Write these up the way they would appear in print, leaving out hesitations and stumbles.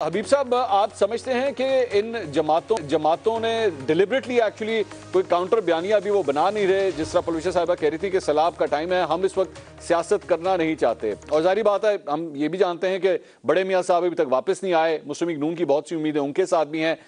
हबीब साहब, आप समझते हैं कि इन जमातों ने डिलिबरेटली एक्चुअली कोई काउंटर बयानिया अभी वो बना नहीं रहे, जिस तरह परवीशा साहिबा कह रही थी कि सैलाब का टाइम है, हम इस वक्त सियासत करना नहीं चाहते। और जारी बात है, हम ये भी जानते हैं कि बड़े मियाँ साहब अभी तक वापस नहीं आए, मुस्लिम लीग नून की बहुत सी उम्मीदें उनके साथ भी हैं।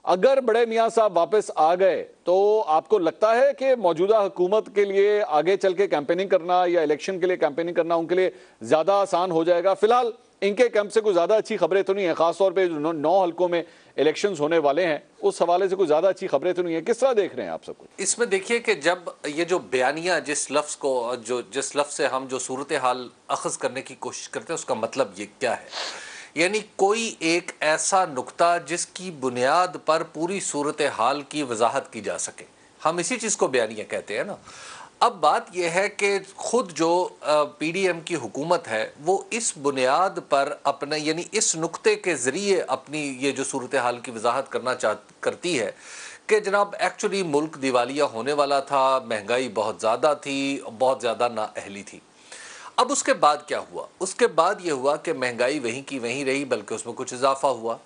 अगर बड़े मियाँ साहब वापस आ गए तो आपको लगता है कि मौजूदा हुकूमत के लिए आगे चल के कैंपेनिंग करना या इलेक्शन के लिए कैंपेनिंग करना उनके लिए ज्यादा आसान हो जाएगा? फिलहाल इनके कैंप से कोई ज्यादा अच्छी खबरें तो नहीं है, खासतौर पे जो 9 हल्कों में इलेक्शंस होने वाले हैं उस हवाले से कोई ज्यादा अच्छी खबरें तो नहीं है। किस तरह देख रहे हैं आप सब कुछ? इसमें देखिए कि जब ये जो बयानिया जिस लफ्ज़ से हम जो सूरत हाल अखज़ करने की कोशिश करते हैं उसका मतलब ये क्या है, यानी कोई एक ऐसा नुक्ता जिसकी बुनियाद पर पूरी सूरत हाल की वजाहत की जा सके, हम इसी चीज़ को बयानिया कहते हैं ना। अब बात यह है कि खुद जो पीडीएम की हुकूमत है वो इस बुनियाद पर अपने यानी इस नुक्ते के ज़रिए अपनी ये जो सूरत हाल की वजाहत करती है कि जनाब एक्चुअली मुल्क दिवालिया होने वाला था, महंगाई बहुत ज़्यादा थी, बहुत ज़्यादा नाअहली थी। अब उसके बाद क्या हुआ? उसके बाद ये हुआ कि महंगाई वहीं की वहीं रही, बल्कि उसमें कुछ इजाफा हुआ।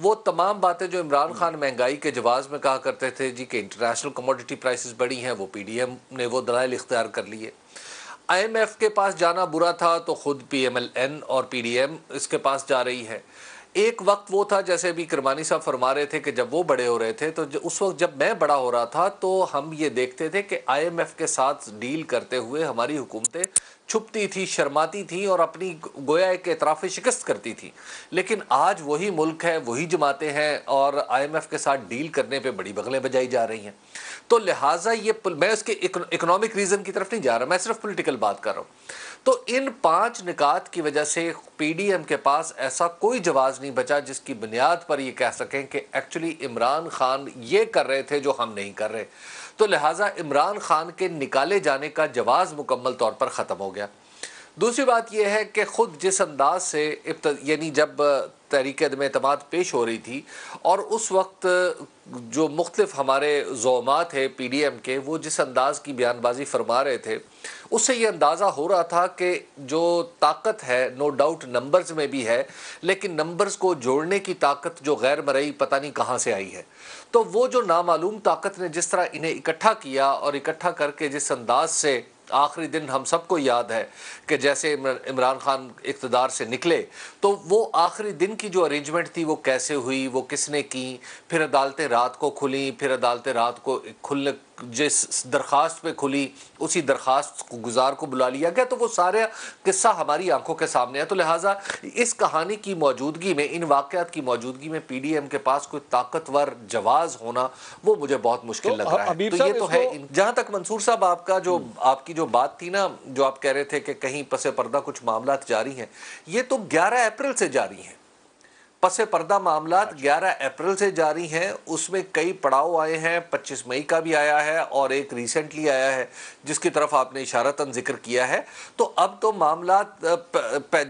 वो तमाम बातें जो इमरान खान महंगाई के जवाब में कहा करते थे जी कि इंटरनेशनल कमोडिटी प्राइसेस बढ़ी हैं, वो पीडीएम ने वो दलाइल इख्तियार कर लिए। आईएमएफ के पास जाना बुरा था तो खुद पीएमएलएन और पीडीएम इसके पास जा रही है। एक वक्त वो था, जैसे अभी करमानी साहब फरमा रहे थे कि जब वो बड़े हो रहे थे तो उस वक्त जब मैं बड़ा हो रहा था तो हम ये देखते थे कि आईएमएफ के साथ डील करते हुए हमारी हुकूमतें छुपती थी, शर्माती थी और अपनी गोया एक एतराफ़ शिकस्त करती थी। लेकिन आज वही मुल्क है, वही जमातें हैं और आईएमएफ के साथ डील करने पे बड़ी बगलें बजाई जा रही हैं। तो लिहाजा ये मैं उसके इकोनॉमिक रीज़न की तरफ नहीं जा रहा, मैं सिर्फ पॉलिटिकल बात कर रहा हूँ। तो इन 5 निकात की वजह से पीडीएम के पास ऐसा कोई जवाब नहीं बचा जिसकी बुनियाद पर ये कह सकें कि एक्चुअली इमरान खान ये कर रहे थे जो हम नहीं कर रहे। तो लिहाजा इमरान खान के निकाले जाने का जवाब मुकम्मल तौर पर ख़त्म हो गया। दूसरी बात यह है कि ख़ुद जिस अंदाज से यानी जब तहरीक-ए-एतमाद पेश हो रही थी और उस वक्त जो मुख्तलिफ हमारे ज़ोमा थे पीडीएम के, वो जिस अंदाज़ की बयानबाजी फरमा रहे थे उससे ये अंदाज़ा हो रहा था कि जो ताकत है नो डाउट नंबर्स में भी है, लेकिन नंबर्स को जोड़ने की ताकत जो गैर मरई पता नहीं कहाँ से आई है। तो वो जो नामालूम ताकत ने जिस तरह इन्हें इकट्ठा किया और इकट्ठा करके जिस अंदाज से आखिरी दिन हम सबको याद है कि जैसे इमरान खान इक़्तिदार से निकले तो वो आखिरी दिन की जो अरेंजमेंट थी वो कैसे हुई, वो किसने की, फिर अदालतें रात को खुली, फिर अदालतें रात को खुलने जिस दरख्वास्त पे खुली उसी दरख्वास्त को गुजार को बुला लिया गया। तो वो सारा किस्सा हमारी आंखों के सामने है। तो लिहाजा इस कहानी की मौजूदगी में, इन वाक़यात की मौजूदगी में पीडीएम के पास कोई ताकतवर जवाज़ होना वो मुझे बहुत मुश्किल लग रहा है। तो ये तो है। जहाँ तक मंसूर साहब आपका जो आपकी जो बात थी ना, जो आप कह रहे थे कि कहीं पसे पर्दा कुछ मामलात जारी हैं, ये तो 11 अप्रैल से जारी हैं। पसे पर्दा मामलात 11 अप्रैल से जारी हैं। उसमें कई पड़ाव आए हैं, 25 मई का भी आया है और एक रिसेंटली आया है जिसकी तरफ आपने इशारतन जिक्र किया है। तो अब तो मामलात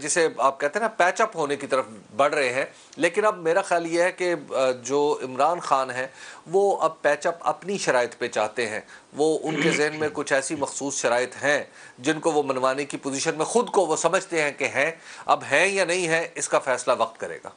जिसे आप कहते हैं ना पैचअप होने की तरफ बढ़ रहे हैं। लेकिन अब मेरा ख्याल ये है कि जो इमरान खान है वो अब पैचअप अपनी शराइत पे चाहते हैं। वो उनके जहन में कुछ ऐसी मखसूस शराइत हैं जिनको वो मनवाने की पोजीशन में खुद को वो समझते हैं कि हैं। अब हैं या नहीं है इसका फैसला वक्त करेगा।